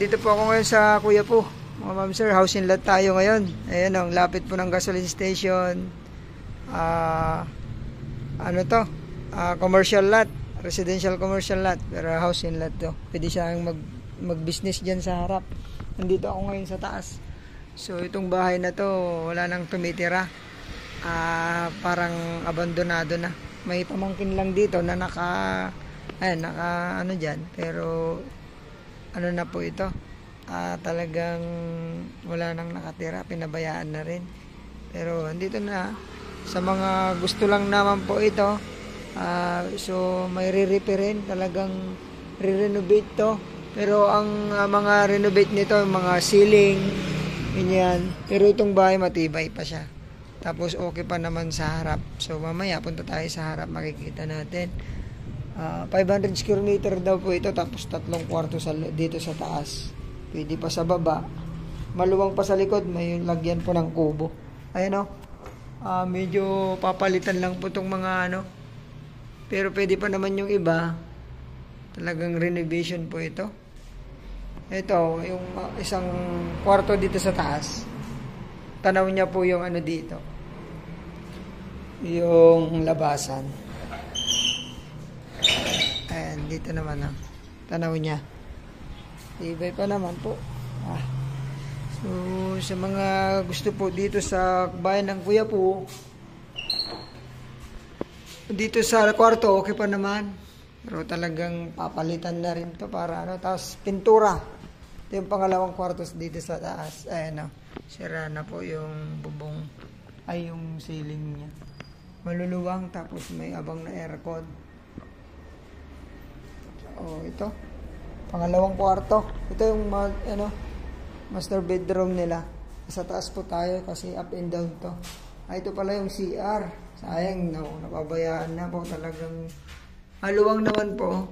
Nandito po ako ngayon sa Kuya po. Mga ma'am sir, housing lot tayo ngayon. Ayan ang lapit po ng gasoline station. Ano to? Commercial lot. Residential commercial lot. Pero housing lot to. Pwede siyang mag-business dyan sa harap. Nandito ako ngayon sa taas. So itong bahay na to, wala nang tumitira. Parang abandonado na. May pamangkin lang dito na naka ano dyan. Pero ano na po ito, talagang wala nang nakatira, pinabayaan na rin. Pero andito na, sa mga gusto lang naman po ito, so may re-repair rin, talagang re-renovate to. Pero ang mga renovate nito, mga ceiling, ganyan. Pero itong bahay matibay pa siya. Tapos okay pa naman sa harap. So mamaya punta tayo sa harap, makikita natin. 500 square meter daw po ito, tapos 3 kwarto dito sa taas. Pwede pa sa baba. Maluwang pa sa likod, may lagyan po ng kubo. Ayan o. Medyo papalitan lang po itong mga ano. Pero pwede pa naman yung iba. Talagang renovation po ito. Ito, yung isang kwarto dito sa taas. Tanaw niya po yung ano dito. Yung labasan. Ayan, dito naman tanaw niya. Ibay pa naman po. So, sa mga gusto po dito sa bayan ng Kuya po, dito sa kwarto, okay pa naman. Pero talagang papalitan na rin to para ano. Tapos, pintura. Ito yung pangalawang kwarto dito sa taas. Ayan o. Sira na po yung bubong. Ay, yung ceiling niya. Maluluwang, tapos may abang na aircon. Ito. Pangalawang kwarto. Ito yung master bedroom nila. Sa taas po tayo kasi up and down to. Ito pala yung CR. Sayang, napabayaan na po talagang. Maluwang naman po.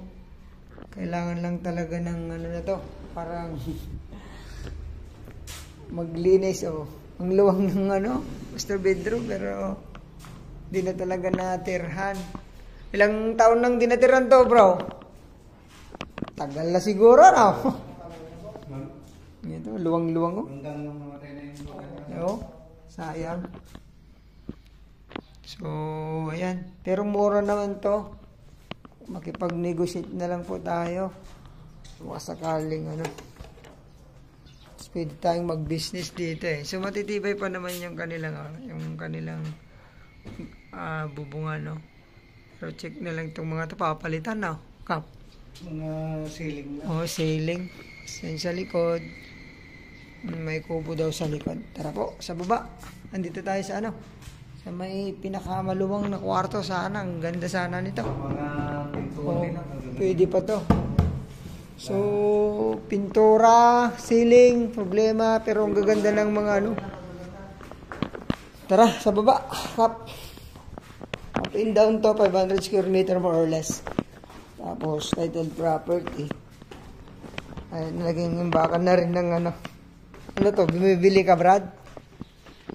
Kailangan lang talaga ng ano na to. Parang maglinis ang luwang ng master bedroom, pero di na talaga natirhan. Ilang taon nang dinatirhan to, bro? Tagal na siguro, no? Ito, luwang-luwang, sayang. So, ayan. Pero mura naman to. Makipag-negotiate na lang po tayo. Sakaling pwede tayong mag-business dito eh. So, matitibay pa naman yung kanilang bubungan, no? Pero check na lang itong mga ito. Papalitan, no? Kap. Mga ceiling na. Ceiling. Yan sa likod. May kubo daw sa likod. Tara po, sa baba. Andito tayo sa sa may pinakamaluwang na kwarto sana. Ang ganda sana nito. Mga pintura. Pwede pa to. So, pintura, ceiling, problema. Pero ang gaganda ng mga Tara, sa baba. Kap. Up and down to, 500 square meter more or less. Tapos, title property. Ay, nalaging imbakan na rin ng Ano to, bumibili ka, Brad?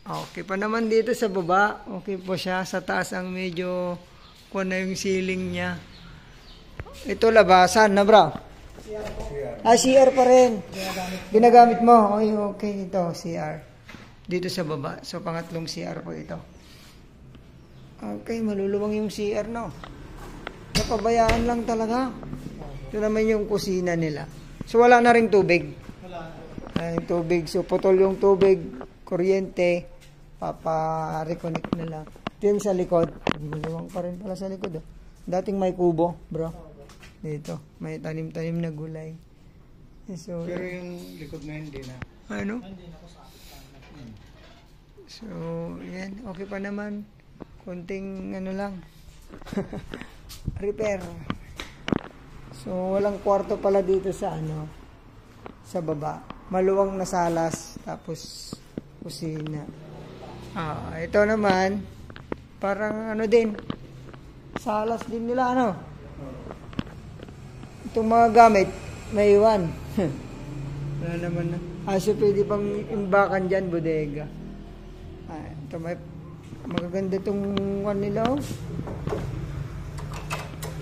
Okay pa naman dito sa baba. Okay po siya. Sa taas ang medyo kuha na yung ceiling niya. Ito, labasan na, bro? CR. CR pa rin. Ginagamit mo? Okay, ito, CR. Dito sa baba. So, pangatlong CR po ito. Okay, maluluwang yung CR, no? Napabayaan lang talaga. Ito naman yung kusina nila. So, wala na rin tubig. Yung tubig. So, putol yung tubig, kuryente, papa-reconnect na lang. Ito yung sa likod. Maluluwang pa rin pala sa likod. Dating may kubo, bro. Dito. May tanim-tanim na gulay. So, pero yung likod na hindi na. Ano? So, yan. Okay pa naman. Kunting lang. Repair. So, walang kwarto pala dito sa sa baba. Maluwang na salas, tapos kusina. Ito naman, parang din, salas din nila, Itong mga gamit, may iwan. Wala naman na. So pwede pang imbakan dyan, bodega. Ito may magaganda itong nila,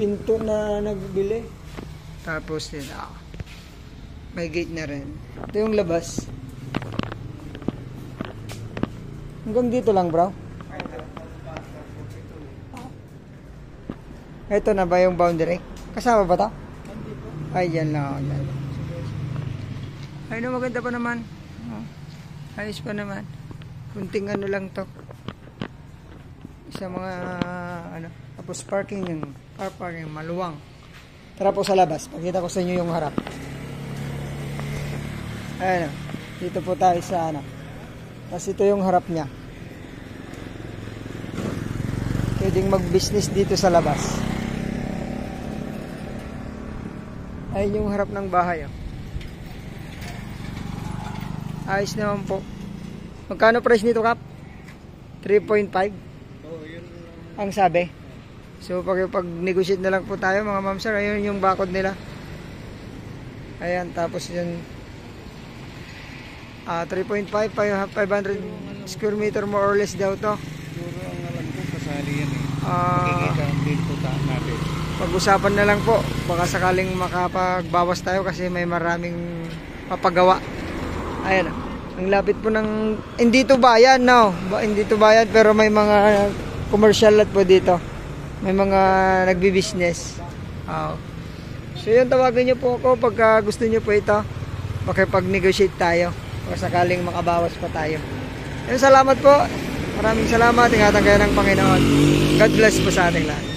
pinto na nagbili. Tapos nila. May gate na rin. Ito yung labas. Hanggang dito lang, bro. Ito na ba yung boundary? Kasama ba to? Ay, yan lang. Yan. Ay, no, maganda pa naman. Oh, ayos pa naman. Kunting ano lang to. Sa mga, ano, tapos parking yung, car parking, maluwang. Tara po sa labas. Pakita ko sa inyo yung harap. Ayan, dito po tayo sa, ano. Tapos ito yung harap niya. Pwedeng mag-business dito sa labas. Ayun yung harap ng bahay. Oh. Ayos naman po. Magkano price nito, Kap? 3.5? Yun. Ang sabi. So pag-negotiate na lang po tayo mga ma'am sir. Ayun yung bakod nila. Ayan, tapos yun 3.5, 500 square meter more or less daw to. Siguro ang alam ko, kasali yan eh. Ah, Makikita din po natin. Pag-usapan na lang po. Baka sakaling makapagbawas tayo kasi may maraming papagawa. Ayan. Ang lapit po ng... Hindi to bayan, no? Hindi to bayan pero may mga commercial lot po dito. May mga nagbi-business. So yun, tawagin nyo po ako pagka gusto nyo po ito. Makipag-negotiate tayo. Baka sakaling makabawas pa tayo. Yun, salamat po. Maraming salamat. Ingatan kayo ng Panginoon. God bless po sa ating lahat.